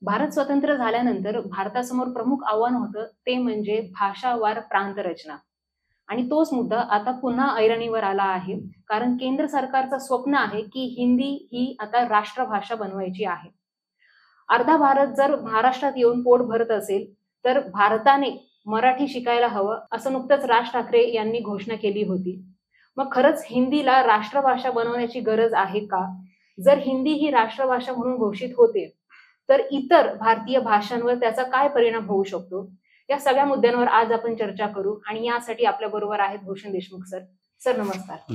भारत स्वतंत्र झाल्यानंतर भारतासमोर प्रमुख आव्हान होतं ते म्हणजे भाषावार प्रांत रचना. आणि तोच मुद्दा आता पुन्हा ऐरणीवर आला आहे. कारण केंद्र सरकारचं स्वप्न आहे, की हिंदी ही आता राष्ट्रभाषा बनवायची आहे. अर्धा भारत जर महाराष्ट्रात येऊन पोट भरत असेल, तर भारताने मराठी शिकायला हवं, असं नुकतंच राज ठाकरे यांनी घोषणा केली होती. मग खरंच हिंदीला राष्ट्रभाषा बनवण्याची गरज आहे का? जर हिंदी ही राष्ट्रभाषा म्हणून घोषित होते, तर इतर भारतीय भाषांवर त्याचा काय परिणाम होऊ शकतो? या सगळ्या मुद्द्यांवर आज आपण चर्चा करू आणि यासाठी आपल्या बरोबर आहेत भूषण देशमुख सर. सर नमस्कार.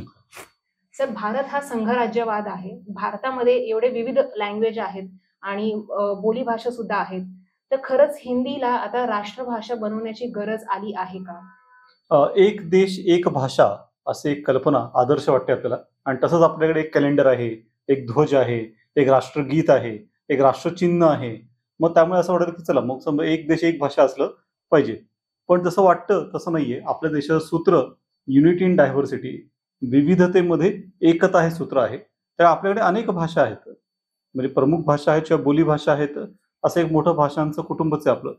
सर, भारत हा संघराज्यवाद आहे. भारतामध्ये एवढे विविध लँग्वेज आहेत आणि बोलीभाषा सुद्धा आहेत. तर खरंच हिंदीला आता राष्ट्रभाषा बनवण्याची गरज आली आहे का? एक देश एक भाषा असे एक कल्पना आदर्श वाटते आपल्याला. आणि तसंच आपल्याकडे एक कॅलेंडर आहे, एक ध्वज आहे, एक राष्ट्रगीत आहे, एक राष्ट्रचिन्ह आहे. मग त्यामुळे असं वाटतं की चला मग समजा एक देश एक भाषा असलं पाहिजे. पण जसं वाटतं तसं नाहीये. आपल्या देशाचं सूत्र युनिटी इन डायव्हर्सिटी, विविधतेमध्ये एकता हे सूत्र आहे. तर आपल्याकडे अनेक भाषा आहेत, म्हणजे प्रमुख भाषा आहेत किंवा बोलीभाषा आहेत. असं एक मोठं भाषांचं कुटुंबच आहे आपलं.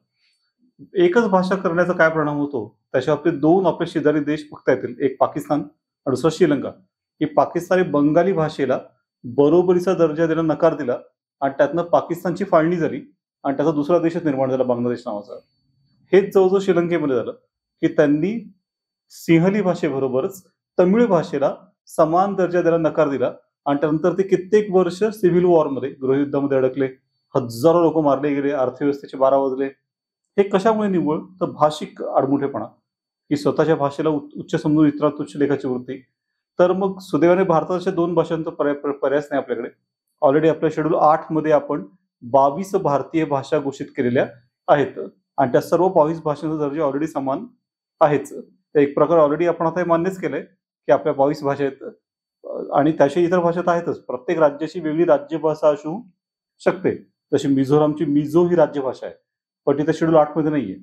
एकच भाषा करण्याचा काय परिणाम होतो त्याच्या बाबतीत दोन आपले शेजारी देश बघता येतील, एक पाकिस्तान आणि दुसरा श्रीलंका. की पाकिस्तानी बंगाली भाषेला बरोबरीचा दर्जा देण्यास नकार दिला आणि त्यातनं पाकिस्तानची फाळणी झाली आणि त्याचा दुसरा देशच निर्माण झाला, बांगलादेश नावाचा. हेच जवळजवळ श्रीलंकेमध्ये झालं की त्यांनी सिंहली भाषेबरोबरच तमिळ भाषेला समान दर्जा द्यायला नकार दिला आणि त्यानंतर ते कित्येक वर्ष सिव्हिल वॉरमध्ये, गृहयुद्धामध्ये अडकले. हजारो लोक मारले गेले, अर्थव्यवस्थेचे 12 वाजले. हे कशामुळे निव्वळ? तर भाषिक आडमुठेपणा, की स्वतःच्या भाषेला उच्च समजून इतरात तुच्छ लेखाची वृत्ती. तर मग सुदैवाने भारताच्या 2 भाषांचा पर्यायच नाही आपल्याकडे. ऑलरेडी आपल्या शेड्यूल 8 मध्ये आपण 22 भारतीय भाषा घोषित केलेल्या आहेत आणि त्या सर्व 22 भाषांचा दर्जा ऑलरेडी समान आहेच. एक प्रकार ऑलरेडी आपण आता हे मान्यच केलंय की आपल्या 22 भाषा आहेत आणि त्याशिवाय इतर भाषा तर आहेतच. प्रत्येक राज्याची वेगळी राज्यभाषा असू शकते. जशी मिझोरामची मिझो ही राज्यभाषा आहे, पण तिथे शेड्यूल 8 मध्ये नाहीये.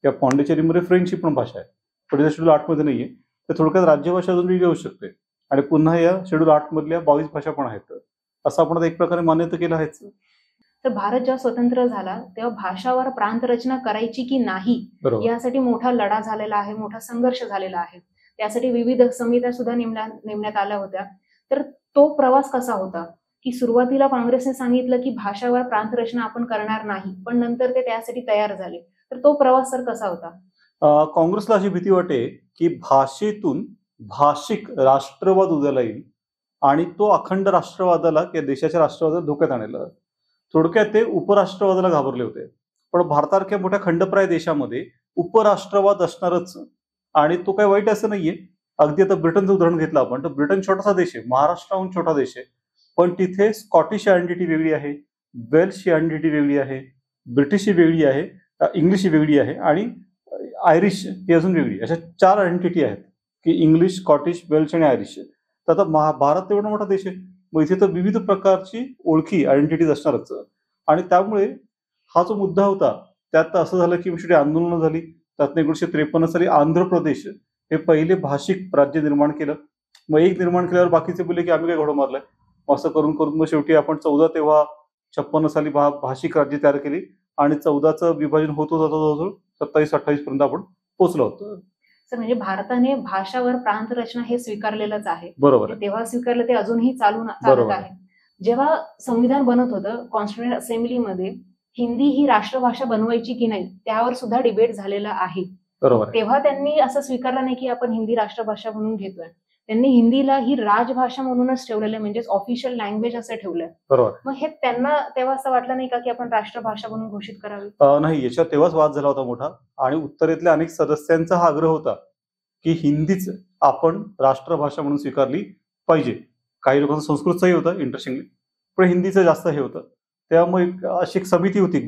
या पॉंडिचेरीमध्ये फ्रेंच ही पण भाषा आहे, पण तिथे शेड्यूल 8 मध्ये नाहीये. तर थोडक्यात राज्यभाषा अजून वेगळी होऊ शकते आणि पुन्हा या शेड्यूल 8 मधल्या 22 भाषा पण आहेत. असं आपण आता एक प्रकारे मान्यता केलं आहेच. तर भारत जेव्हा स्वतंत्र झाला तेव्हा भाषावार प्रांत रचना करायची की नाही यासाठी मोठा लढा झालेला आहे, मोठा संघर्ष झालेला आहे. त्यासाठी विविध समित्या सुद्धा नेमण्यात आल्या होत्या. तर तो प्रवास कसा होता? की सुरुवातीला काँग्रेसने सांगितलं की भाषावार प्रांत रचना आपण करणार नाही, पण नंतर ते त्यासाठी तयार झाले. तर तो प्रवास सर कसा होता? काँग्रेसला अशी भीती वाटे की भाषेतून भाषिक राष्ट्रवाद उदयाला येईल आणि तो अखंड राष्ट्रवादाला किंवा देशाच्या राष्ट्रवादाला धोक्यात आणेल. थोडक्यात ते उपराष्ट्रवादाला घाबरले होते. पण भारतासारख्या मोठ्या खंडप्राय देशामध्ये उपराष्ट्रवाद असणारच आणि तो काही वाईट असं नाहीये. अगदी आता ब्रिटनचं उदाहरण घेतलं आपण तर ब्रिटन छोटासा देश आहे, महाराष्ट्राहून छोटा देश आहे, पण तिथे स्कॉटिश आयडेंटिटी वेगळी आहे, वेल्सची आयडेंटिटी वेगळी आहे, ब्रिटिश ही वेगळी आहे, इंग्लिश ही वेगळी आहे आणि आयरिश ही अजून वेगळी. अशा 4 आयडेंटिटी आहेत की इंग्लिश, स्कॉटिश, वेल्श आणि आयरिश. तर आता भारत एवढा मोठा देश आहे, मग इथे तर विविध प्रकारची ओळखी आयडेंटिटीज असणारच. आणि त्यामुळे हा जो मुद्दा होता त्यात असं झालं की शेवटी आंदोलनं झाली. त्यात 1953 साली आंध्र प्रदेश हे पहिले भाषिक राज्य निर्माण केलं. मग एक निर्माण केल्यावर बाकीचे बोलले की आम्ही काय घोडं मारलंय. असं करून करून मग शेवटी आपण 14 तेव्हा 56 साली भाषिक राज्य तयार केली आणि 14चं विभाजन होत होतं जवळजवळ 27-28 पर्यंत आपण पोहोचलो होतो. सर, म्हणजे भारताने भाषावर प्रांत रचना हे स्वीकारलेलंच आहे. बरोबर. तेव्हा स्वीकारलं, ते अजूनही चालत आहे. जेव्हा संविधान बनत होतं कॉन्स्टिट्युएंट असेंब्लीमध्ये हिंदी ही राष्ट्रभाषा बनवायची की नाही त्यावर सुद्धा डिबेट झालेला आहे. बरोबर. तेव्हा त्यांनी असं स्वीकारलं नाही की आपण हिंदी राष्ट्रभाषा म्हणून घेतोय. त्यांनी हिंदीला ही राजभाषा म्हणूनच ठेवलेलं, म्हणजेच ऑफिशियल लँग्वेज असं ठेवलंय. बरोबर. मग हे त्यांना तेव्हा असं वाटलं नाही का की आपण राष्ट्रभाषा म्हणून घोषित करावी? नाही, याच्यावर तेव्हाच वाद झाला होता मोठा आणि उत्तरेतल्या अनेक सदस्यांचा हा आग्रह होता की हिंदीच आपण राष्ट्रभाषा म्हणून स्वीकारली पाहिजे. काही लोकांचा संस्कृतचाही होता इंटरेस्टिंगली, पण हिंदीचं जास्त हे होतं. त्यामुळे अशी एक समिती होती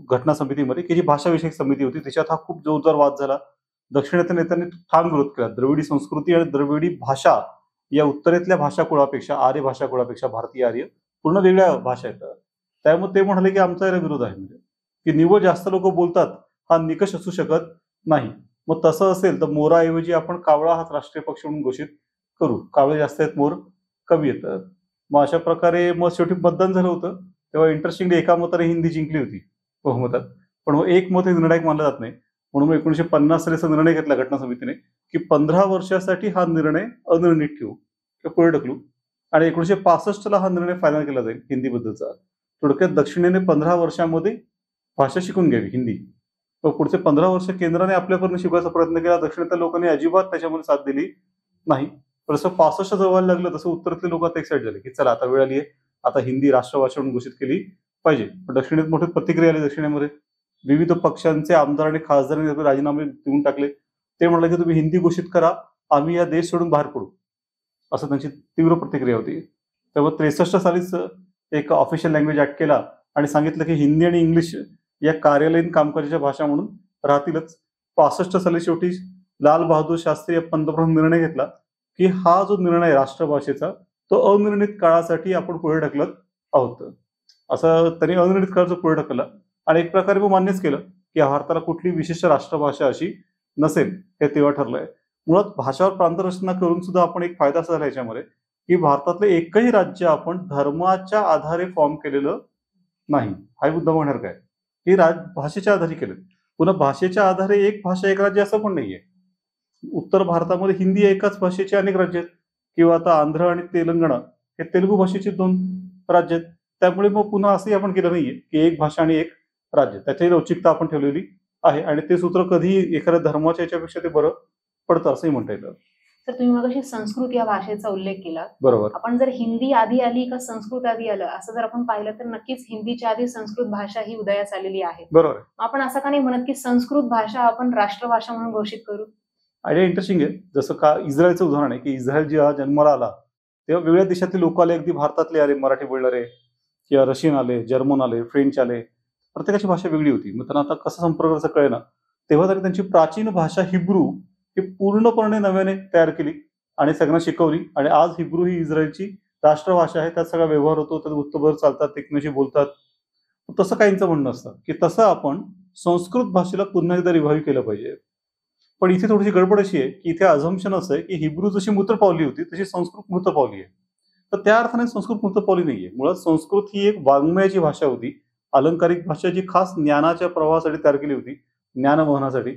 घटना समितीमध्ये की जी भाषाविषयक समिती होती. त्याच्यात हा खूप जोरदार वाद झाला. दक्षिणेतल्या नेत्यांनी ठाम विरोध केला. द्रविडी संस्कृती आणि द्रविडी भाषा या उत्तरेतल्या भाषाकुळापेक्षा, आर्य भाषाकुळापेक्षा भारतीय आर्य पूर्ण वेगळ्या भाषा आहेत. त्यामुळे ते म्हणाले की आमचा याला विरोध आहे, म्हणजे की निव्वळ जास्त लोक बोलतात हा निकष असू शकत नाही. मग तसं असेल तर मोराऐवजी आपण कावळा हाच राष्ट्रीय पक्ष म्हणून घोषित करू. कावळे जास्त आहेत, मोर कमी येतात. मग अशा प्रकारे मग शेवटी मतदान झालं होतं. तेव्हा इंटरेस्टिंगली एका मताने हिंदी जिंकली होती बहुमतात, पण एक मत हे निर्णायक मानलं जात नाही. म्हणून 1950 साली असा निर्णय घेतला घटना समितीने की 15 वर्षासाठी हा निर्णय अनिर्णित ठेवू किंवा पुढे ढकलू, आणि 1965 हा निर्णय फायनल केला जाईल हिंदीबद्दलचा. थोडक्यात दक्षिणेने 15 वर्षामध्ये भाषा शिकून घ्यावी हिंदी, व पुढचे 15 वर्ष केंद्राने आपल्यापर्यंत शिकवायचा प्रयत्न केला. दक्षिणेतल्या लोकांनी अजिबात त्याच्यामध्ये साथ दिली नाही. जसं 65 जवळ लागलं तसं उत्तरातले लोक आता एक्साइट झाले की चला आता वेळ आली आहे, आता हिंदी राष्ट्रभाषा म्हणून घोषित केली पाहिजे. पण दक्षिणेत मोठी प्रतिक्रिया आली. दक्षिणेमध्ये विविध पक्षांचे आमदार आणि खासदारांनी राजीनामे देऊन टाकले. ते म्हणाले की तुम्ही हिंदी घोषित करा, आम्ही या देश सोडून बाहेर पडू, असं त्यांची तीव्र प्रतिक्रिया होती. तेव्हा 63 सालीच एक ऑफिशियल लँग्वेज ऍक्ट केला आणि सांगितलं की हिंदी आणि इंग्लिश या कार्यालयीन कामकाजाच्या भाषा म्हणून राहतीलच. 65 साली शेवटी लाल बहादूर शास्त्री या पंतप्रधान निर्णय घेतला की हा जो निर्णय राष्ट्रभाषेचा तो अनिर्णित काळासाठी आपण पुढे ढकलत आहोत. असं त्यांनी अनिर्णित काळाचं पुढे ढकलला आणि एक प्रकारे मग मान्यच केलं की भारताला कुठली विशिष्ट राष्ट्रभाषा अशी नसेल, हे तेव्हा ठरलंय. मुळात भाषावर प्रांतरचना करून सुद्धा आपण एक फायदा असा झाला याच्यामध्ये की भारतातलं एकही राज्य आपण धर्माच्या आधारे फॉर्म केलेलं नाही. हा मुद्दा म्हणणार काय की भाषेच्या आधारे केलं. पुन्हा भाषेच्या आधारे एक भाषा एक राज्य असं पण नाहीये. उत्तर भारतामध्ये हिंदी एकाच भाषेचे अनेक राज्य आहेत, किंवा आता आंध्र आणि तेलंगणा हे तेलुगू भाषेचे 2 राज्य आहेत. त्यामुळे मग पुन्हा असंही आपण केलं नाहीये की एक भाषा आणि एक राज्य, त्याची लवचिकता आपण ठेवलेली आहे आणि ते सूत्र कधी एखाद्या धर्माच्या याच्यापेक्षा ते बरं पडतं असंही म्हणता येतं. तर तुम्ही मगाशी संस्कृत या भाषेचा उल्लेख केला. बरोबर. आपण जर हिंदी आधी आली का संस्कृत आधी आलं असं जर आपण पाहिलं तर नक्कीच हिंदीच्या आधी संस्कृत भाषा ही उदयास आलेली आहे. बरोबर. आपण असं का नाही म्हणत की संस्कृत भाषा आपण राष्ट्रभाषा म्हणून घोषित करू? आयडिया इंटरेस्टिंग आहे. जसं का इस्रायलचं उदाहरण आहे की इस्रायल जेव्हा जन्माला आला तेव्हा वेगळ्या देशातले लोक आले, अगदी भारतातले आले, मराठी बोलणारे किंवा रशियन आले, जर्मन आले, फ्रेंच आले. प्रत्येकाची भाषा वेगळी होती. मग त्यांना आता कसं संपर्क करायचं कळेना. तेव्हा त्यांनी त्यांची प्राचीन भाषा हिब्रू ही पूर्णपणे नव्याने तयार केली आणि सगळ्यांना शिकवली. आणि आज हिब्रू ही इस्रायलची राष्ट्रभाषा आहे. त्यात सगळा व्यवहार होतो, त्यात वृत्तभर चालतात, एकमेकांशी बोलतात. तसं काहींचं म्हणणं असतं की तसं आपण संस्कृत भाषेला पुन्हा एकदा रिव्हाइव्ह केलं पाहिजे. पण इथे थोडीशी गडबड अशी आहे की इथे अझम्पशन असं आहे की हिब्रू जशी मृत पावली होती तशी संस्कृत मृत पावली आहे. तर त्या अर्थाने संस्कृत मृत पावली नाहीये. मुळात संस्कृत ही एक वाङ्मयाची भाषा होती, अलंकारिक भाषा जी खास ज्ञानाच्या प्रवाहासाठी तयार केली होती, ज्ञानवहनासाठी.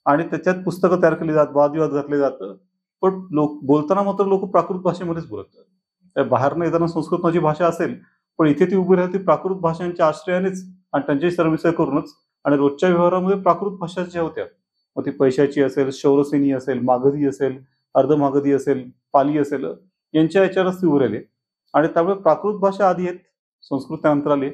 आणि त्याच्यात पुस्तकं तयार केली जातात, वादविवाद घातले जातं. पण बोलताना मात्र लोक प्राकृत भाषेमध्येच बोलतात. बाहेरनं येताना संस्कृत माझी भाषा असेल, पण इथे ती उभी राहते प्राकृत भाषांच्या आश्रयानेच आणि त्यांच्याही सरमिसळ करूनच. आणि रोजच्या व्यवहारामध्ये प्राकृत भाषा ज्या होत्या, मग ती पैशाची असेल, शौरसेनी असेल, मागधी असेल, अर्धमागधी असेल, पाली असेल, यांच्या याच्यावरच ती उभी राहिली. आणि त्यामुळे प्राकृत भाषा आधी आहेत, संस्कृत त्यानंतर आली.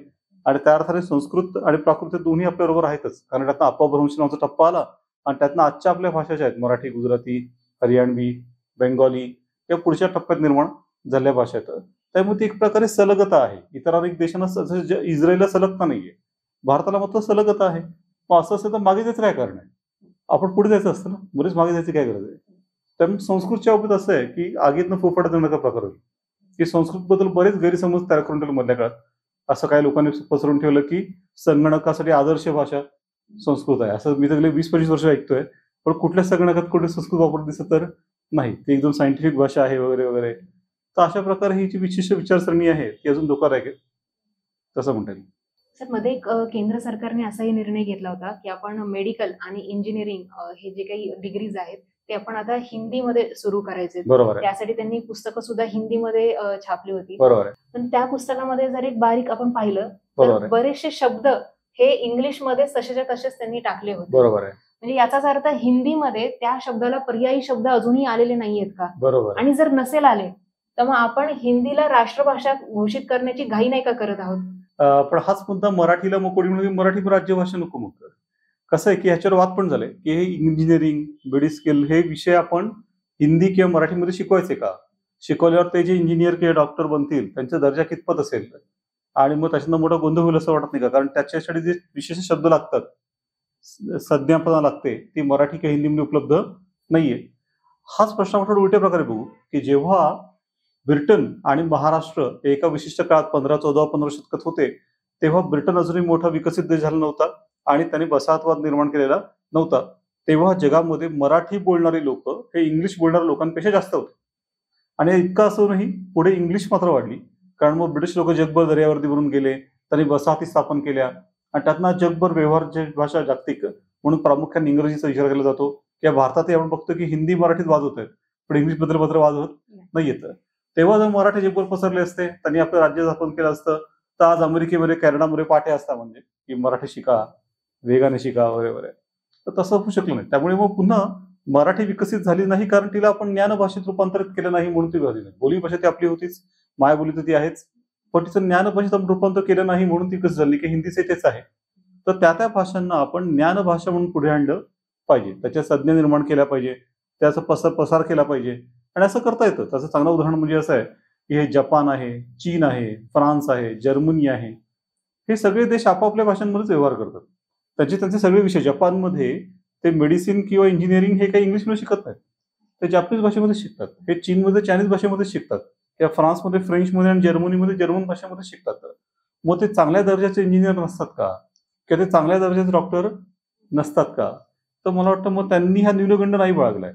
आणि त्या अर्थाने संस्कृत आणि प्राकृत हे दोन्ही आपल्याबरोबर आहेतच. कारण त्यातनं अपभ्रंश नावाचा टप्पा आला आणि त्यातनं आजच्या आपल्या भाषा ज्या आहेत मराठी, गुजराती, हरियाणवी, बेंगॉली या पुढच्या टप्प्यात निर्माण झालेल्या भाषा आहेत. त्यामुळे ती एक प्रकारे सलगता आहे. इतर अनेक देशांना इस्रायलला सलगता नाहीये, भारताला मात्र सलगता आहे. मग असं असेल तर मागे जायचं काय कारण आहे? आपण पुढे जायचं असतं ना, बरेच मागे जायची काय गरज आहे? त्यामुळे संस्कृतच्या बाबतीत असं आहे की आगीतनं फोफाटा देण्याचा प्रकार होईल की संस्कृतबद्दल बरेच गैरसमज तयार करून ठेवले मधल्या काळात. असं काही लोकांनी पसरवून ठेवलं की संगणकासाठी आदर्श भाषा संस्कृत आहे. असं मी तर गेले 20-25 वर्ष ऐकतोय, पण कुठल्या संगणकात कुठे संस्कृत वापरत दिसत तर नाही, ती एकदम सायंटिफिक भाषा आहे वगैरे वगैरे. तर अशा प्रकारे ही जी विशिष्ट विचारसरणी आहे ती अजून धोकादायक आहे, तसं म्हणता येईल. सर, मध्ये एक केंद्र सरकारने असाही निर्णय घेतला होता की आपण मेडिकल आणि इंजिनिअरिंग हे जे काही डिग्रीज आहेत ते आपण आता हिंदीमध्ये सुरू करायचे. बरोबर. त्यासाठी त्यांनी पुस्तकं सुद्धा हिंदीमध्ये छापली होती. बरोबर. पण त्या पुस्तकामध्ये जर एक बारीक आपण पाहिलं बरोबर तर बरेचसे शब्द हे इंग्लिशमध्ये तसेच्या तसेच त्यांनी टाकले होते. बरोबर आहे. म्हणजे याचाच अर्थ हिंदीमध्ये त्या शब्दाला पर्यायी शब्द अजूनही आलेले नाहीयेत का? बरोबर. आणि जर नसेल आले तर मग आपण हिंदीला राष्ट्रभाषा घोषित करण्याची घाई नाही का करत आहोत? पण हाच मुद्दा मराठीला मग कोणी म्हणजे मराठी राज्यभाषा नको मग. कसं आहे की ह्याच्यावर वाद पण झाले की हे इंजिनिअरिंग, मेडिकल हे विषय आपण हिंदी किंवा मराठीमध्ये शिकवायचे का? शिकवल्यावर ते जे इंजिनियर किंवा डॉक्टर बनतील त्यांचा दर्जा कितपत असेल? आणि मग त्याच्यानं मोठा गोंधळ होईल असं वाटत नाही का? कारण त्याच्यासाठी जे विशेष शब्द लागतात, संज्ञापना लागते, ती मराठी किंवा हिंदीमध्ये उपलब्ध नाहीये. हाच प्रश्न आपण उलट्या प्रकारे बघू की जेव्हा ब्रिटन आणि महाराष्ट्र एका विशिष्ट काळात 15 शतकात होते तेव्हा ब्रिटन अजूनही मोठा विकसित देश झाला नव्हता आणि त्यांनी वसाहतवाद निर्माण केलेला नव्हता. तेव्हा जगामध्ये मराठी बोलणारी लोक हे इंग्लिश बोलणाऱ्या लोकांपेक्षा जास्त होते. आणि इतकं असूनही पुढे इंग्लिश मात्र वाढली, कारण मग ब्रिटिश लोक जगभर दर्यावर्दी बनून गेले, त्यांनी वसाहती स्थापन केल्या आणि त्यातनं जगभर व्यवहार भाषा जागतिक म्हणून प्रामुख्याने इंग्रजीचा विचार केला जातो. किंवा भारतातही आपण बघतो की हिंदी मराठीत वाजवत आहेत पण इंग्लिश बद्दल मात्र वाजवत नाही येतं. तेव्हा जर मराठी जगभर पसरले असते, त्यांनी आपलं राज्य स्थापन केलं असतं, तर आज अमेरिकेमध्ये कॅनडामध्ये पाठे असता म्हणजे की मराठी शिका, वेगाने शिका वगैरे वगैरे. तर तसं होऊ शकलं नाही. त्यामुळे मग पुन्हा मराठी विकसित झाली नाही कारण तिला आपण ज्ञान भाषेत रूपांतरित केलं नाही म्हणून ती झाली नाही. बोली भाषा ती आपली होतीच, मायबोली तर ती आहेच, पण तिचं ज्ञान भाषेत आपण रूपांतर केलं नाही म्हणून ती कसं झाली की हिंदीचे तेच आहे. तर त्या भाषांना आपण ज्ञान भाषा म्हणून पुढे आणलं पाहिजे, त्याच्या संज्ञा निर्माण केल्या पाहिजे, त्याचा प्रसार केला पाहिजे आणि असं करता येतं. त्याचं चांगलं उदाहरण म्हणजे असं आहे की हे जपान आहे, चीन आहे, फ्रान्स आहे, जर्मनी आहे, हे सगळे देश आपापल्या भाषांमध्येच व्यवहार करतात. त्यांचे सगळे विषय जपानमध्ये ते मेडिसिन किंवा इंजिनिअरिंग हे काही इंग्लिशमध्ये शिकत नाहीत, ते जापनीज भाषेमध्ये शिकतात. हे चीनमध्ये चायनीज भाषेमध्ये शिकतात किंवा फ्रान्समध्ये फ्रेंचमध्ये आणि जर्मनीमध्ये जर्मन भाषेमध्ये शिकतात. मग ते चांगल्या दर्जाचे इंजिनियर नसतात का किंवा ते चांगल्या दर्जाचे डॉक्टर नसतात का? तर मला वाटतं मग त्यांनी हा न्यूनगंड नाही बाळगलाय.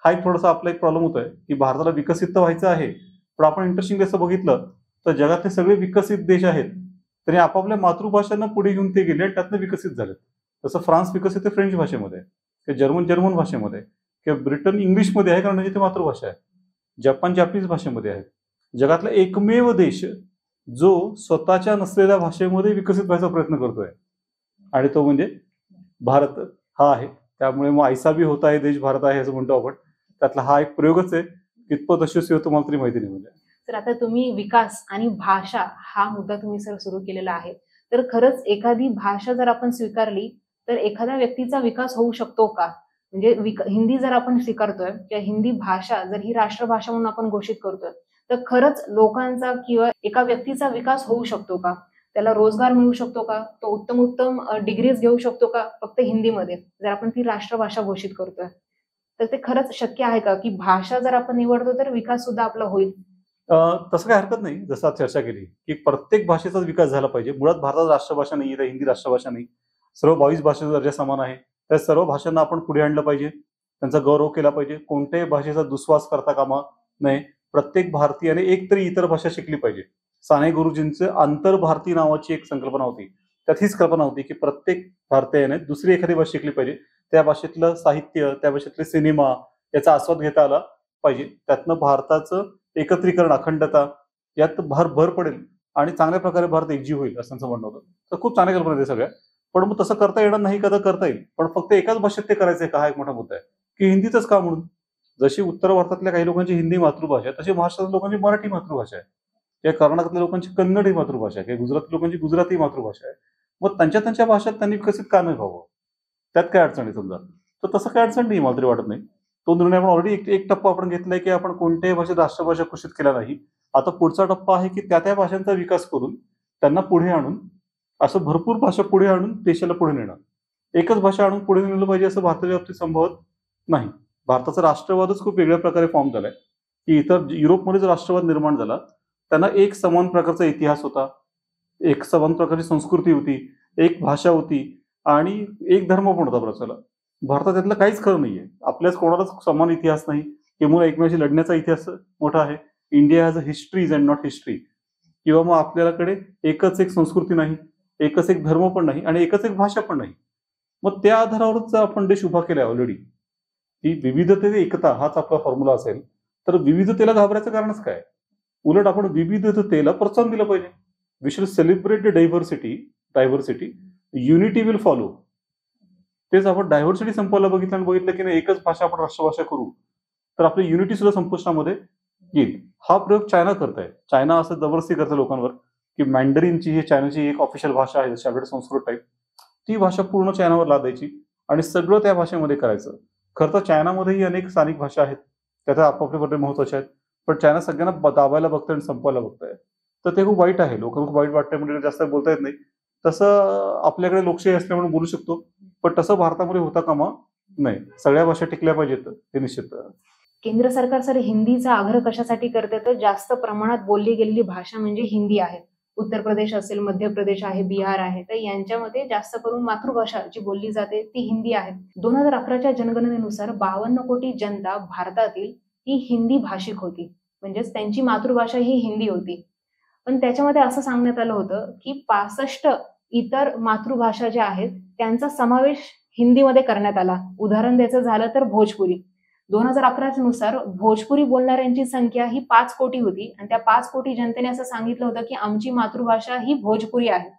हा एक थोडासा आपला एक प्रॉब्लेम होतोय की भारताला विकसित तर व्हायचं आहे, पण आपण इंटरेस्टिंग असं बघितलं तर जगातले सगळे विकसित देश आहेत तरी आपापल्या मातृभाषांना पुढे घेऊन ते गेले आणि त्यातनं विकसित झाले. जसं फ्रान्स विकसित आहे फ्रेंच भाषेमध्ये, किंवा जर्मन भाषेमध्ये, किंवा ब्रिटन इंग्लिशमध्ये आहे कारण त्याची ती मातृभाषा आहे, जपान जापनीज भाषेमध्ये आहे. जगातला एकमेव देश जो स्वतःच्या नसलेल्या भाषेमध्ये विकसित व्हायचा प्रयत्न करतोय आणि तो म्हणजे भारत हा आहे. त्यामुळे मग ऐसा भी होता है देश भारत आहे असं म्हणतो आपण, त्यातला हा एक प्रयोगच आहे. कितपत यशस्वी होतो मला तरी माहिती नाही. म्हणजे तर आता तुम्ही विकास आणि भाषा हा मुद्दा तुम्ही सर सुरू केलेला आहे, तर खरंच एखादी भाषा जर आपण स्वीकारली तर एखाद्या व्यक्तीचा विकास होऊ शकतो का? म्हणजे हिंदी जर आपण स्वीकारतोय किंवा हिंदी भाषा जर ही राष्ट्रभाषा म्हणून आपण घोषित करतोय तर खरंच लोकांचा किंवा एका व्यक्तीचा विकास होऊ शकतो का? त्याला रोजगार मिळू शकतो का? तो उत्तम उत्तम डिग्रीज घेऊ शकतो का फक्त हिंदीमध्ये, जर आपण ती राष्ट्रभाषा घोषित करतोय तर ते खरंच शक्य आहे का की भाषा जर आपण निवडतो तर विकास सुद्धा आपला होईल? तसं काही हरकत नाही. जसं आज चर्चा केली की प्रत्येक भाषेचाच विकास झाला पाहिजे. मुळात भारतात राष्ट्रभाषा नाही, तर हिंदी राष्ट्रभाषा नाही, सर्व 22 भाषेचा दर्जा समान आहे. त्या सर्व भाषांना आपण पुढे आणलं पाहिजे, त्यांचा गौरव केला पाहिजे, कोणत्याही भाषेचा दुस्वास करता कामा नये. प्रत्येक भारतीयाने एक तरी इतर भाषा शिकली पाहिजे. साने गुरुजींचं आंतरभारती नावाची एक संकल्पना होती, त्यात हीच कल्पना होती की प्रत्येक भारतीयाने दुसरी एखादी भाषा शिकली पाहिजे, त्या भाषेतलं साहित्य, त्या भाषेतले सिनेमा याचा आस्वाद घेता आला पाहिजे. त्यातनं भारताचं एकत्रीकरण, अखंडता यात भर पडेल आणि चांगल्या प्रकारे भारत एकजीव होईल असं त्यांचं म्हणणं होतं. तर खूप चांगल्या कल्पना आहे सगळ्या, पण मग तसं करता येणार नाही का? तर करता येईल, पण फक्त एकाच भाषेत ते करायचंय का हा एक मोठा मुद्दा आहे. की हिंदीच का म्हणून? जशी उत्तर भारतातल्या काही लोकांची हिंदी मातृभाषा आहे तशी महाराष्ट्रातल्या लोकांची मराठी मातृभाषा आहे, किंवा कर्नाटकातल्या लोकांची कन्नड ही मातृभाषा आहे, किंवा गुजराती लोकांची गुजराती भाषा आहे. मग त्यांच्या भाषेत त्यांनी विकसित का नाही व्हावं? त्यात काय अडचण आहे समजा? तर तसं काय अडचण नाही, मला तरी वाटत नाही. तो निर्णय आपण ऑलरेडी एक टप्पा आपण घेतलाय की आपण कोणत्याही भाषेत राष्ट्रभाषा घोषित केला नाही. आता पुढचा टप्पा आहे की त्या भाषांचा विकास करून त्यांना पुढे आणून असं भरपूर भाषा पुढे आणून देशाला पुढे नेणं. एकच भाषा आणून पुढे नेलं पाहिजे असं भारताच्या बाबतीत संभवत नाही. भारताचा राष्ट्रवादच खूप वेगळ्या प्रकारे फॉर्म झालाय की इतर युरोपमध्ये जो राष्ट्रवाद निर्माण झाला त्यांना एक समान प्रकारचा इतिहास होता, एक समान प्रकारची संस्कृती होती, एक भाषा होती आणि एक धर्म पण होता प्रचारला. भारतात त्यातलं काहीच खरं नाहीये. आपल्याच कोणालाच समान इतिहास नाही, किंवा एकमेकांशी लढण्याचा इतिहास मोठा आहे. India has a histories and not history. किंवा मग आपल्याकडे एकच एक संस्कृती नाही, एकच एक धर्म पण नाही आणि एकच एक भाषा पण नाही. मग त्या आधारावरच आपण देश उभा केलाय ऑलरेडी की विविधतेत एकता हाच आपला फॉर्म्युला असेल तर विविधतेला घाबरायचं कारणच काय? उलट आपण विविधतेला प्रोत्साहन दिलं पाहिजे. We should celebrate the diversity, unity will follow. तेच आपण डायव्हर्सिटी संपवायला बघितलं की नाही एकच भाषा आपण राष्ट्रभाषा करू तर आपली युनिटी सुद्धा संपुष्टामध्ये येईल. हा प्रयोग चायना करत आहे. चायना असं जबरदस्ती करतं लोकांवर की मॅन्डरिनची ही चायनाची एक ऑफिशियल भाषा आहे, जशी आपल्याकडे संस्कृत टाईप, ती भाषा पूर्ण चायनावर लादायची आणि सगळं त्या भाषेमध्ये करायचं. खरं तर चायनामध्येही अनेक स्थानिक भाषा आहेत, त्याच्या आपापल्या पद्धती महत्वाच्या आहेत, पण चायना सगळ्यांना दाबायला बघतंय आणि संपवायला बघतंय. तर ते खूप वाईट आहे. लोकांना खूप वाईट वाटतंय म्हणजे जास्त बोलता येत नाही. तसं आपल्याकडे लोकशाही असल्यामुळे बोलू शकतो, पण तसं भारतामध्ये होता कामा नाही. सगळ्या भाषा टिकल्या पाहिजेत हे निश्चित. केंद्र सरकार सर हिंदीचा आग्रह कशासाठी करते तर जास्त प्रमाणात बोलली गेलेली भाषा म्हणजे हिंदी आहे. उत्तर प्रदेश असेल, मध्य प्रदेश आहे, बिहार आहे, तर यांच्यामध्ये जास्त करून मातृभाषा जी बोलली जाते ती हिंदी आहे. 2011च्या जनगणनेनुसार 52 कोटी जनता भारतातील ही हिंदी भाषिक होती, म्हणजेच त्यांची मातृभाषा ही हिंदी होती. पण त्याच्यामध्ये असं सांगण्यात आलं होतं की 65 इतर मातृभाषा ज्या आहेत त्यांचा समावेश हिंदीमध्ये करण्यात आला. उदाहरण द्यायचं झालं तर भोजपुरी. 2011 नुसार भोजपुरी बोलणाऱ्यांची संख्या ही 5 कोटी होती आणि त्या 5 कोटी जनतेने असं सांगितलं होतं की आमची मातृभाषा ही भोजपुरी आहे.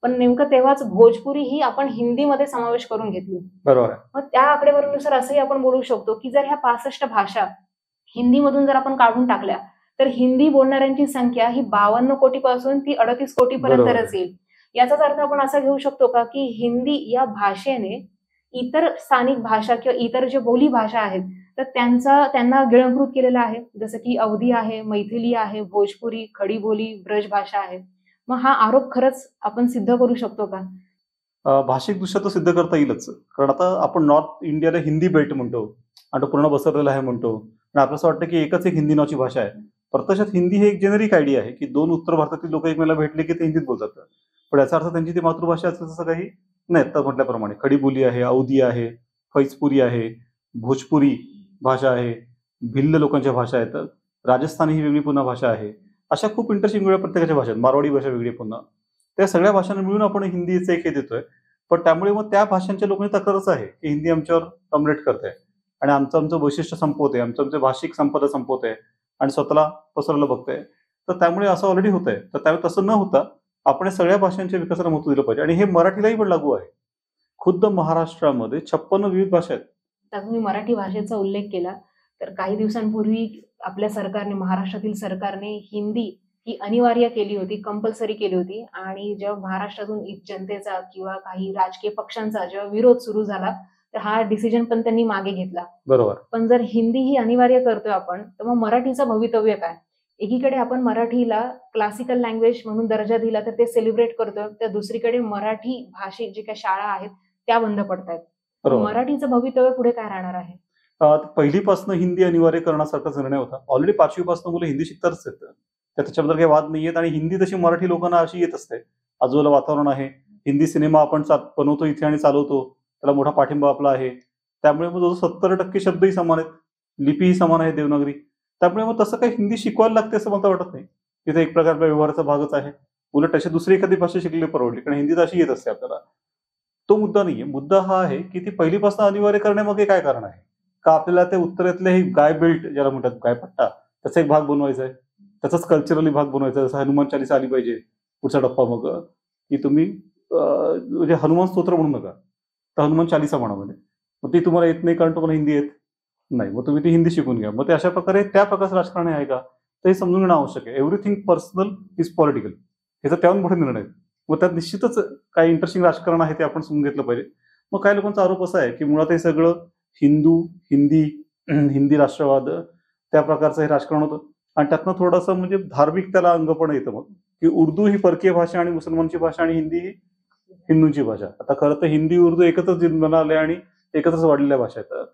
पण नेमकं तेव्हाच भोजपुरी ही आपण हिंदीमध्ये समावेश करून घेतली. बरोबर आहे. मग त्या आकडेवारीनुसार असंही आपण बोलू शकतो की जर ह्या 65 भाषा हिंदीमधून जर आपण काढून टाकल्या तर हिंदी बोलणाऱ्यांची संख्या ही 52 कोटीपासून ती 38 कोटीपर्यंतच येईल. याचाच अर्थ आपण असा घेऊ शकतो का की हिंदी या भाषेने इतर स्थानिक भाषा किंवा इतर जे बोली भाषा आहेत तर त्यांना गिळंकृत केलेलं आहे. जसं की अवधी आहे, मैथिली आहे, भोजपुरी, खडी बोली, ब्रज भाषा आहे. मग हा आरोप खरंच आपण सिद्ध करू शकतो का? भाषिकदृष्ट्या तो सिद्ध करता येईलच. कारण आता आपण नॉर्थ इंडियाला हिंदी बेल्ट म्हणतो आणि तो पूर्ण बसरलेला आहे म्हणतो आणि आपलं असं वाटतं की एकच एक हिंदी नावाची भाषा आहे. प्रत्यक्षात हिंदी ही एक जेनेरिक आयडिया आहे की 2 उत्तर भारतातील लोक एकमेकांना भेटले की ते हिंदीत बोलतात. पण याचा अर्थ त्यांची ती मातृभाषा असं तसं काही नाही. तर म्हटल्याप्रमाणे खडी बोली आहे, अवधी आहे, फैजपुरी आहे, भोजपुरी भाषा आहे, भिल्ल लोकांच्या भाषा आहेत, राजस्थानी ही वेगळी पुन्हा भाषा आहे. अशा खूप इंटरेस्टिंग वेगळ्या प्रत्येकाच्या भाषा आहेत. मारवाडी भाषा वेगळी पुन्हा. त्या सगळ्या भाषांना मिळून आपण हिंदीचं एक हे देतोय. पण त्यामुळे मग त्या भाषांच्या लोकांनी तक्रारच आहे की हिंदी आमच्यावर डॉमिनेट करते आणि आमचं वैशिष्ट्य संपवते, आमचं भाषिक संपदा संपवते आणि स्वतःला पसरवलं बघतंय. तर त्यामुळे असं ऑलरेडी होतंय. तर त्यामुळे तसं न होता आपण सगळ्या भाषांच्या विकासाला महत्त्व दिलं पाहिजे आणि हे मराठीलाही पण लागू आहे. खुद्द महाराष्ट्रामध्ये 56 विविध भाषा आहेत. आता तुम्ही मराठी भाषेचा उल्लेख केला तर काही दिवसांपूर्वी आपल्या सरकारने, महाराष्ट्रातील सरकारने हिंदी ही अनिवार्य केली होती, कंपल्सरी केली होती आणि जेव्हा महाराष्ट्रातून जनतेचा किंवा काही राजकीय पक्षांचा जेव्हा विरोध सुरू झाला तर हा डिसिजन पण त्यांनी मागे घेतला. बरोबर. पण जर हिंदी ही अनिवार्य करतोय आपण तर मग मराठीचं भवितव्य काय? एकीकडे आपण मराठीला क्लासिकल लँग्वेज म्हणून दर्जा दिला तर ते सेलिब्रेट करतोय, तर दुसरीकडे मराठी भाषेत जे काही शाळा आहेत त्या बंद पडतायत. मराठीचं भवितव्य पुढे काय राहणार आहे? पहिलीपासून हिंदी अनिवार्य करण्यासारखाच निर्णय होता. ऑलरेडी 5वी पासून मुलं हिंदी शिकतातच आहेत. त्याच्याबद्दल काही वाद नाहीयेत आणि हिंदी तशी मराठी लोकांना अशी येत असते. आजूबाजूला वातावरण आहे. हिंदी सिनेमा आपण बनवतो इथे आणि चालवतो, त्याला मोठा पाठिंबा आपला आहे. त्यामुळे मग 70% शब्दही समान आहेत, लिपीही समान आहे देवनागरी. त्यामुळे मग तसं काही हिंदी शिकवायला लागते असं मला वाटत नाही. तिथे एक प्रकारचा व्यवहाराचा भागच आहे. उलट अशी दुसरी एखादी भाषा शिकलेली परवडली, कारण हिंदी तर अशी येत असते आपल्याला. तो मुद्दा नाहीये. मुद्दा हा आहे की ती पहिलीपासून अनिवार्य करण्यामागे काय कारण आहे? का आपल्याला ते उत्तरेतले हे गाय बेल्ट ज्याला म्हणतात, गायपट्टा, त्याचा एक भाग बनवायचा आहे, त्याचाच कल्चरली भाग बनवायचा आहे. जसं हनुमान चालीसा आली पाहिजे पुढचा टप्पा, मग की तुम्ही म्हणजे हनुमान स्तोत्र म्हणू नका, तर हनुमान चालीसा म्हणा. म्हणजे मग ती तुम्हाला येत नाही कारण तुम्हाला हिंदी येत नाही, मग तुम्ही ती हिंदी शिकून घ्या. मग ते अशा प्रकारे त्या प्रकारचं राजकारण आहे का, तर हे समजून घेणं आवश्यक आहे. एव्हरीथिंग पर्सनल इज पॉलिटिकल, ह्याचा त्याहून मोठे निर्णय आहेत. मग त्यात निश्चितच काही इंटरेस्टिंग राजकारण आहे ते आपण समजून घेतलं पाहिजे. मग काही लोकांचा आरोप असा आहे की मुळात हे सगळं हिंदी राष्ट्रवाद त्या प्रकारचं हे राजकारण होतं आणि त्यातनं थोडंसं म्हणजे धार्मिक त्याला अंग पण येतं. मग की उर्दू ही परकीय भाषा आणि मुसलमानची भाषा आणि हिंदी ही हिंदूंची भाषा. आता खरं तर हिंदी उर्दू एकत्रच जन्माला आले आणि एकत्रच वाढलेल्या भाषा आहेत.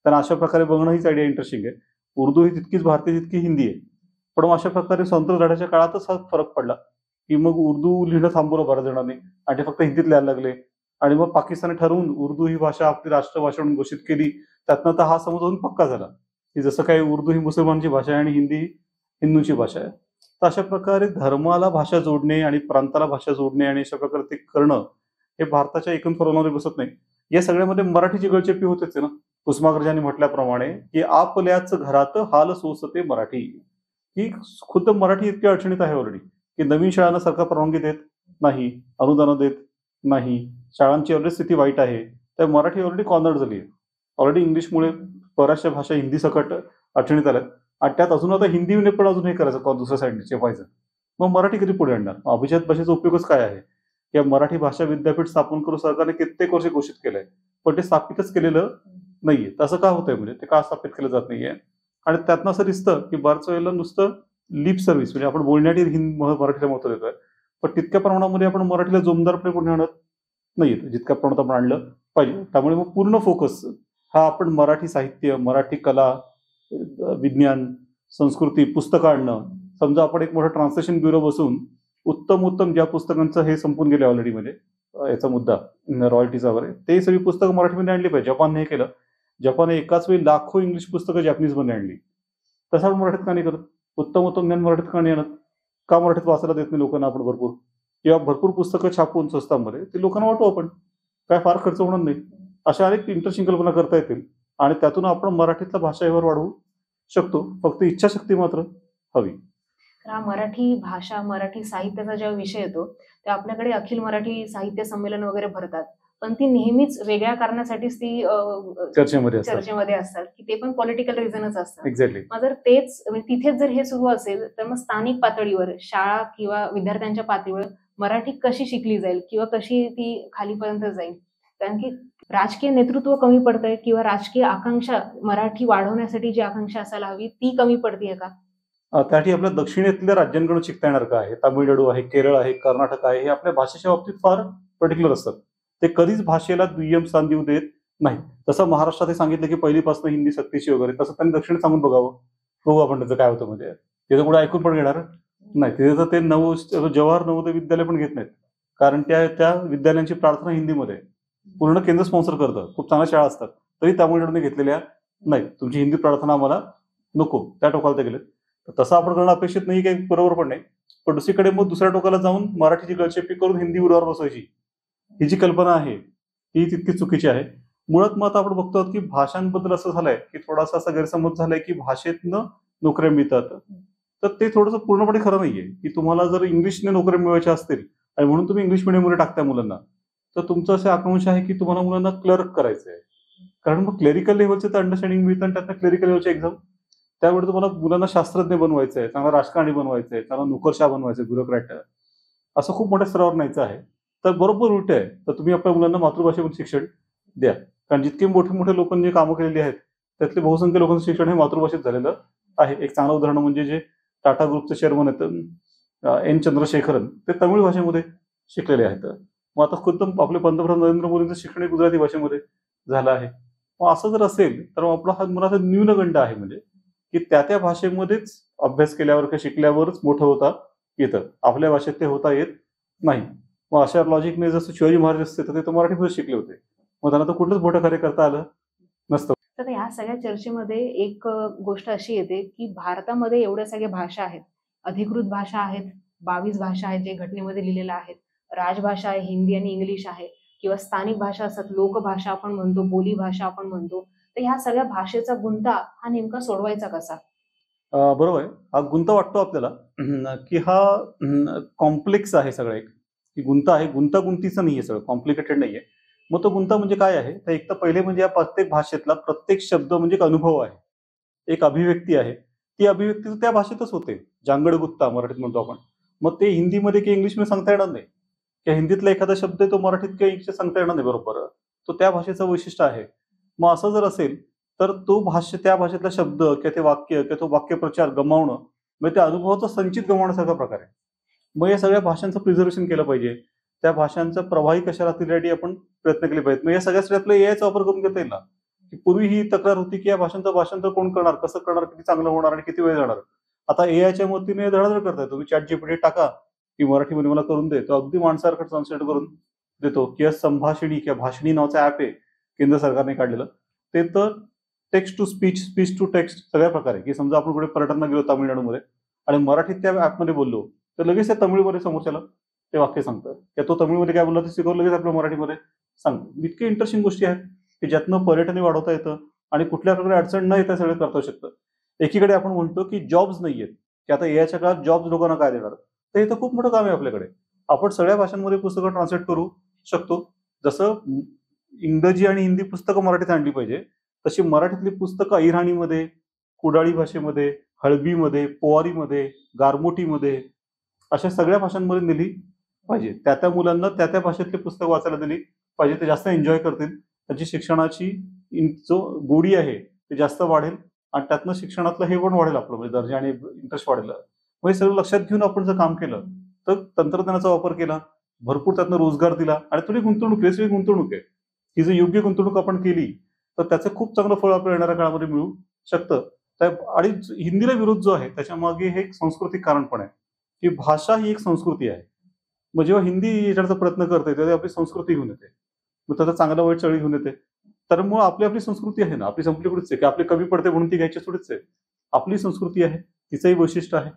तर अशा प्रकारे बघणं हीच आयडिया इंटरेस्टिंग आहे. उर्दू ही तितकीच भारतीय जितकी हिंदी आहे. पण मग अशा प्रकारे स्वातंत्र्य लढ्याच्या काळातच हा फरक पडला की मग उर्दू लिहिणं थांबवलं बऱ्याच जणांनी आणि ते फक्त हिंदीत लिहायला लागले आणि मग पाकिस्तानने ठरवून उर्दू ही भाषा आपली राष्ट्रभाषा म्हणून घोषित केली. त्यातनं तर हा समज होऊन पक्का झाला की जसं काही उर्दू ही मुसलमानची भाषा आहे आणि हिंदी ही हिंदूंची भाषा आहे. तर अशा प्रकारे धर्माला भाषा जोडणे आणि प्रांताला भाषा जोडणे आणि अशा प्रकारे ते करणं हे भारताच्या एकूण फॉर्म्युलावर बसत नाही. या सगळ्यामध्ये मराठीची गळचेपी होतेच ना. कुसुमाग्रजांनी म्हटल्याप्रमाणे की आपल्याच घरात हाल सोसते मराठी, ही खुद्द मराठी इतकी अडचणीत आहे ऑलरेडी की नवीन शाळांना सरकार परवानगी देत नाही, अनुदान देत नाही, शाळांची ऑलरेडी स्थिती वाईट आहे. तर मराठी ऑलरेडी कॉर्नर्ड झाली आहे. ऑलरेडी इंग्लिशमुळे बऱ्याचशा भाषा हिंदी सकट अडचणीत आल्यात आणि त्यात अजून आता हिंदीने पण अजून हे करायचं दुसऱ्या साईडने चेपायचं. मग मराठी कधी पुढे आणणार? अभिजात भाषेचा उपयोगच काय आहे? या मराठी भाषा विद्यापीठ स्थापन करून सरकारने कित्येक वर्षे घोषित केलंय, पण ते स्थापितच केलेलं नाहीये. तसं का होतंय? म्हणजे ते का स्थापित केलं जात नाहीये? आणि त्यातनं असं दिसतं की बऱ्याच वेळेला नुसतं लिप सर्व्हिस म्हणजे आपण बोलण्यासाठी मराठीला महत्व देतोय, पण तितक्या प्रमाणामध्ये आपण मराठीला जोमदारपणे पुढे आणत नाहीये जितक्या प्रमाणात आपण आणलं पाहिजे. त्यामुळे मग पूर्ण फोकस हा आपण मराठी साहित्य, मराठी कला, विज्ञान, संस्कृती, पुस्तकं आणणं. समजा आपण एक मोठा ट्रान्सलेशन ब्युरो बसून उत्तम ज्या पुस्तकांचं हे संपून गेले ऑलरेडी, म्हणजे याचा मुद्दा रॉयल्टीचा वगैरे, ते सगळी पुस्तकं मराठीमध्ये आणली पाहिजे. जपानने हे केलं. जपानने एकाच वेळी लाखो इंग्लिश पुस्तकं जॅपनीजमध्ये आणली. तसं आपण मराठीत का नाही करत? उत्तम ज्ञान मराठीत का नाही आणत? का मराठीत वाचायला देत नाही लोकांना आपण भरपूर, किंवा भरपूर पुस्तकं छापून स्वस्तांमध्ये ते लोकांना वाटू आपण, काय फार खर्च होणार नाही. अशा अनेक इंटरेस्टिंग कल्पना करता येतील आणि त्यातून आपण मराठीतला भाषा व्यवहार वाढवू शकतो. फक्त इच्छाशक्ती मात्र हवी. तर हा मराठी भाषा, मराठी साहित्याचा जेव्हा विषय येतो तेव्हा आपल्याकडे अखिल मराठी साहित्य संमेलन वगैरे भरतात, पण ती नेहमीच वेगळ्या कारणासाठीच ती चर्चेमध्ये असतात, की ते पण पॉलिटिकल रिझनच असतात. एक्झॅक्टली. मग जर तेच म्हणजे तिथेच जर हे सुरू असेल तर मग स्थानिक पातळीवर शाळा किंवा विद्यार्थ्यांच्या पातळीवर मराठी कशी शिकली जाईल किंवा कशी ती खालीपर्यंत जाईल? कारण की राजकीय नेतृत्व कमी पडतंय किंवा राजकीय आकांक्षा मराठी वाढवण्यासाठी जी आकांक्षा असायला हवी ती कमी पडतीये का? त्यासाठी आपल्या दक्षिणेतल्या राज्यांकडून शिकता येणार का आहे. तामिळनाडू आहे, केरळ आहे, कर्नाटक आहे, हे आपल्या भाषेच्या बाबतीत फार पर्टिक्युलर असतात. ते कधीच भाषेला दुय्यम स्थान देऊ देत नाही. तसं महाराष्ट्रात हे सांगितलं की पहिलीपासून हिंदी सक्तीची वगैरे, तसं त्यांनी दक्षिणेत सांगून बघावं, बघू आपण त्याचं काय होतं. म्हणजे तिथं पुढे ऐकून पण घेणार नाही. तिथे तर ते जवाहर नवोदय विद्यालय पण घेत नाहीत, कारण त्या विद्यालयांची प्रार्थना हिंदीमध्ये पूर्ण केंद्र स्पॉन्सर करतं. खूप चांगल्या शाळा असतात, तरी तामिळनाडूने घेतलेल्या नाही. तुमची हिंदी प्रार्थना आम्हाला नको, त्या टोकाला ते गेले. तसं आपण करणं अपेक्षित नाही, काही बरोबर पण नाही. पण दुसरीकडे मग दुसऱ्या टोकाला जाऊन मराठीची गळचेपी करून हिंदी उरावर बसवायची, ही जी कल्पना आहे ही तितकी चुकीची आहे. मुळात मग आता आपण बघतो की भाषांबद्दल असं झालंय की थोडासा असा गैरसमज झालाय की भाषेतनं नोकऱ्या मिळतात. तर ते थोडंसं पूर्णपणे खरं नाहीये. की तुम्हाला जर इंग्लिशने नोकऱ्या मिळवायच्या असतील आणि म्हणून तुम्ही इंग्लिश मिडियममध्ये टाकताय मुलांना, तर तुमचं असं आकांक्षा आहे की तुम्हाला मुलांना क्लर्क करायचं आहे. कारण मग क्लेरिकल लेव्हलचं तर अंडरस्टँडिंग मिळतं आणि त्यातनं क्लेरिकल लेव्हलची एक्झाम, त्यावेळी तुम्हाला मुलांना शास्त्रज्ञ बनवायचं आहे, चांगला राजकारणी बनवायचं आहे, चांगला नोकरशाह बनवायचं आहे, ब्युरोक्रॅट, असं खूप मोठ्या स्तरावर न्यायचं आहे. तर बरोबर उलट आहे. तर तुम्ही आपल्या मुलांना मातृभाषेमध्ये शिक्षण द्या. कारण जितके मोठे मोठे लोकांनी कामं केलेली आहेत त्यातले बहुसंख्य लोकांचं शिक्षण हे मातृभाषेत झालेलं आहे. एक चांगलं उदाहरण म्हणजे जे टाटा ग्रुपचे चेअरमन आहेत एन चंद्रशेखरन, ते तमिळ भाषेमध्ये शिकलेले आहेत. मग आता खुद्द आपले पंतप्रधान नरेंद्र मोदींचं शिक्षण गुजराती भाषेमध्ये झालं आहे. मग असं जर असेल तर आपला हा मुलाचा न्यूनगंड आहे, म्हणजे की त्या भाषेमध्येच अभ्यास केल्यावर किंवा शिकल्यावरच मोठं होता येतं, आपल्या भाषेत ते होता येत नाही. मग अशा लॉजिकने जसं शिवाजी महाराज असते तर ते मराठीमध्ये शिकले होते, मग त्यांना तर कुठलंच मोठं कार्य करता आलं नसतं. तर ह्या सगळ्या चर्चेमध्ये एक गोष्ट अशी येते की भारतामध्ये एवढ्या सगळ्या भाषा आहेत, अधिकृत भाषा आहेत 22 भाषा आहेत जे घटनेमध्ये लिहिलेल्या आहेत, राजभाषा आहे हिंदी आणि इंग्लिश आहे, किंवा स्थानिक भाषा असतात, लोकभाषा आपण म्हणतो, बोली भाषा आपण म्हणतो. तर ह्या सगळ्या भाषेचा गुंता हा नेमका सोडवायचा कसा? बरोबर आहे. हा गुंता वाटतो आपल्याला की हा कॉम्प्लेक्स आहे सगळं, एक की गुंता आहे, गुंतागुंतीचं नाहीये, सगळं कॉम्प्लिकेटेड नाहीये. मग तो गुंता म्हणजे काय आहे, तर एक तर पहिले म्हणजे या प्रत्येक भाषेतला प्रत्येक शब्द म्हणजे एक अनुभव आहे, एक अभिव्यक्ती आहे. ती अभिव्यक्ती तर त्या भाषेतच होते. जांगड गुत्ता मराठीत म्हणतो आपण. मग ते हिंदीमध्ये किंवा इंग्लिशमध्ये सांगता येणार नाही, किंवा हिंदीतला एखादा शब्द आहे तो मराठीत किंवा इंग्लिशमध्ये सांगता येणार नाही. बरोबर, तो त्या भाषेचं वैशिष्ट्य आहे. मग असं जर असेल तर तो त्या भाषेतला शब्द किंवा ते वाक्य किंवा तो वाक्यप्रचार गमावणं म्हणजे त्या अनुभवाचा संचित गमावण्यासारखा प्रकार आहे. मग या सगळ्या भाषांचं प्रिझर्वेशन केलं पाहिजे. त्या भाषांचं प्रवाही कशा राहतील यासाठी आपण प्रयत्न केले पाहिजेत. मग या सगळ्यासाठी आपल्याला एआयचा वापर करून घेता येईल ना. की पूर्वी ही तक्रार होती की या भाषांचं भाषांतर कोण करणार, कसं करणार, किती चांगलं होणार आणि किती वेळ जाणार. आता एआयच्या मदतीने धडाधड करताय. तुम्ही ChatGPT टाका की मराठीमध्ये मला करून दे, तो अगदी माणसासारखं ट्रान्सलेट करून देतो. किंवा संभाषिणी किंवा भाषिणी नावाचं ऍप आहे केंद्र सरकारने काढलेलं, ते तर text to speech, speech to text सगळ्या प्रकारे, की समजा आपण कुठे पर्यटनाला गेलो तामिळनाडूमध्ये आणि मराठीत त्या ऍपमध्ये बोललो तर लगेच त्या तमिळमध्ये समोरच्याला ते वाक्य सांगतं, किंवा तो तमिळमध्ये काय बोलला ते शिकवलं लगेच आपल्या मराठीमध्ये सांगतो. इतके इंटरेस्टिंग गोष्टी आहेत की ज्यातनं पर्यटनही वाढवता येतं आणि कुठल्या प्रकारे अडचण न येता सगळं करता शकतं. एकीकडे आपण म्हणतो की जॉब्स नाहीयेत, की आता एआयच्या काळात जॉब्स लोकांना काय देणार, तर हे तर खूप मोठं काम आहे आपल्याकडे. आपण सगळ्या भाषांमध्ये पुस्तकं ट्रान्सलेट करू शकतो. जसं इंग्रजी आणि हिंदी पुस्तकं मराठीत आणली पाहिजे, तशी मराठीतली पुस्तकं अहिराणीमध्ये, कुडाळी भाषेमध्ये, हळबीमध्ये, पोवारीमध्ये, गारमोटीमध्ये, अशा सगळ्या भाषांमध्ये नेली पाहिजे. त्या मुलांना त्या भाषेतली पुस्तकं वाचायला दिली पाहिजे. ते जास्त एन्जॉय करतील, त्यांची शिक्षणाची जो गोडी आहे ते जास्त वाढेल आणि त्यातनं शिक्षणातलं हे पण वाढेल, आपलं म्हणजे दर्जा आणि इंटरेस्ट वाढेल. मग हे सगळं लक्षात घेऊन आपण जर काम केलं तर तंत्रज्ञानाचा वापर केला, भरपूर त्यातनं रोजगार दिला आणि थोडी गुंतवणूक आहे, गुंतवणूक आहे, ही जर योग्य गुंतवणूक आपण केली तर त्याचं खूप चांगलं फळ आपल्याला येणाऱ्या काळामध्ये मिळू शकतं. आणि हिंदीला विरोध जो आहे त्याच्या मागे हे एक सांस्कृतिक कारण पण आहे की भाषा ही एक संस्कृती आहे. मग जेव्हा हिंदी येण्याचा प्रयत्न करते तेव्हा आपली संस्कृती घेऊन येते, मग त्याचा चांगला वाईट चळी घेऊन येते. तर मग आपली संस्कृती आहे ना, आपली संपली कुठेच आहे की आपली कमी पडते म्हणून ती घ्यायची थोडीच आहे. आपली संस्कृती आहे, तिचंही वैशिष्ट्य आहे.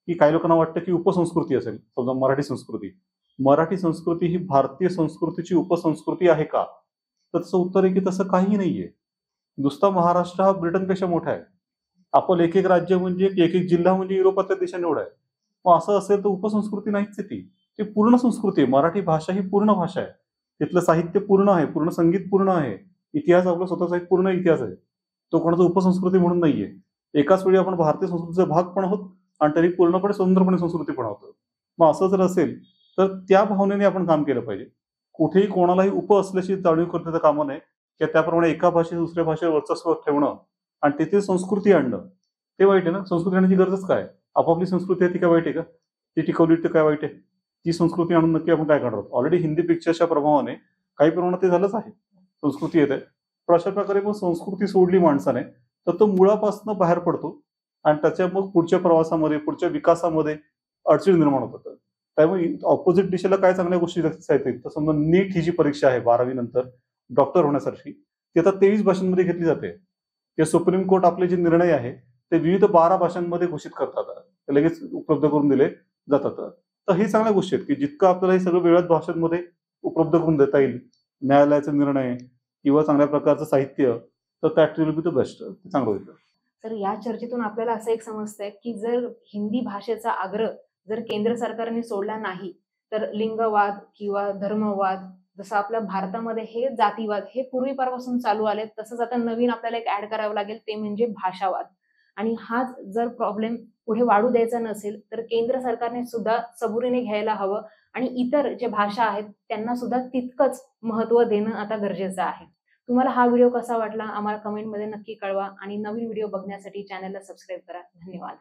की काही लोकांना वाटतं की उपसंस्कृती असेल, समजा मराठी संस्कृती ही भारतीय संस्कृतीची उपसंस्कृती आहे का? तर त्याचं उत्तर आहे की तसं काही नाहीये. नुसता महाराष्ट्र हा ब्रिटनपेक्षा मोठा आहे. आपलं एक एक राज्य म्हणजे एक एक जिल्हा म्हणजे युरोपातल्या देशांनी एवढा आहे. मग असं असेल तर उपसंस्कृती नाहीच आहे ती. ती पूर्ण संस्कृती आहे. मराठी भाषा ही पूर्ण भाषा आहे. तिथलं साहित्य पूर्ण आहे, पूर्ण संगीत पूर्ण आहे, इतिहास आपला स्वतःचा एक पूर्ण इतिहास आहे. तो कोणाचा उपसंस्कृती म्हणून नाहीये. एकाच वेळी आपण भारतीय संस्कृतीचा भाग पण आहोत आणि तरी पूर्णपणे स्वतंत्रपणे संस्कृती पण आहोत. मग असं जर असेल तर त्या भावनेने आपण काम केलं पाहिजे. कुठेही कोणालाही असल्याची जाणीव करता कामा नये, की त्याप्रमाणे एका भाषेत दुसऱ्या भाषेवर वर्चस्व ठेवणं आणि तेथील संस्कृती आणणं ते वाईट आहे ना. संस्कृती आणण्याची गरजच काय? आपापली संस्कृती आहे ती काय वाईट आहे का? ती टिकवली तर काय वाईट आहे? ती संस्कृती आणून नक्की आपण काय करणार आहोत? ऑलरेडी हिंदी पिक्चरच्या प्रभावाने काही प्रमाणात ते झालंच आहे. संस्कृती येत आहे. पण अशा प्रकारे मग संस्कृती सोडली माणसाने तर तो मुळापासून बाहेर पडतो आणि त्याच्या मग पुढच्या प्रवासामध्ये, पुढच्या विकासामध्ये अडचणी निर्माण होतात. त्यामुळे ऑपोजिट दिशेला काय चांगल्या गोष्टी लक्षात येतील तर समजा नीट ही जी परीक्षा आहे 12वी नंतर डॉक्टर होण्यासाठी ती आता 23 भाषांमध्ये घेतली जाते. ते सुप्रीम कोर्ट आपले जे निर्णय आहे ते विविध 12 भाषांमध्ये घोषित करतात. ते लगेच उपलब्ध करून दिले जातात. तर हे चांगल्या गोष्टी आहेत की जितकं आपल्याला हे सगळं वेगळ्याच भाषांमध्ये उपलब्ध करून देता येईल, न्यायालयाचा निर्णय किंवा चांगल्या प्रकारचं साहित्य, तर that will be the best. चांगलं होईल. तर या चर्चेतून आपल्याला असं एक समजतंय की जर हिंदी भाषेचा आग्रह जर केंद्र सरकारने सोडला नाही तर लिंगवाद किंवा धर्मवाद जसं आपल्या भारतामध्ये हे जातीवाद हे पूर्वीपासून चालू आले तसंच आता नवीन आपल्याला एक ऍड करावं लागेल ते म्हणजे भाषावाद. आणि हाच जर प्रॉब्लेम पुढे वाढू द्यायचा नसेल तर केंद्र सरकारने सुद्धा सबुरीने घ्यायला हवं आणि इतर जे भाषा आहेत त्यांना सुद्धा तितकंच महत्त्व देणं आता गरजेचं आहे. तुम्हाला हा व्हिडिओ कसा वाटला आम्हाला कमेंटमध्ये नक्की कळवा आणि नवीन व्हिडिओ बघण्यासाठी चॅनलला सबस्क्राईब करा. धन्यवाद.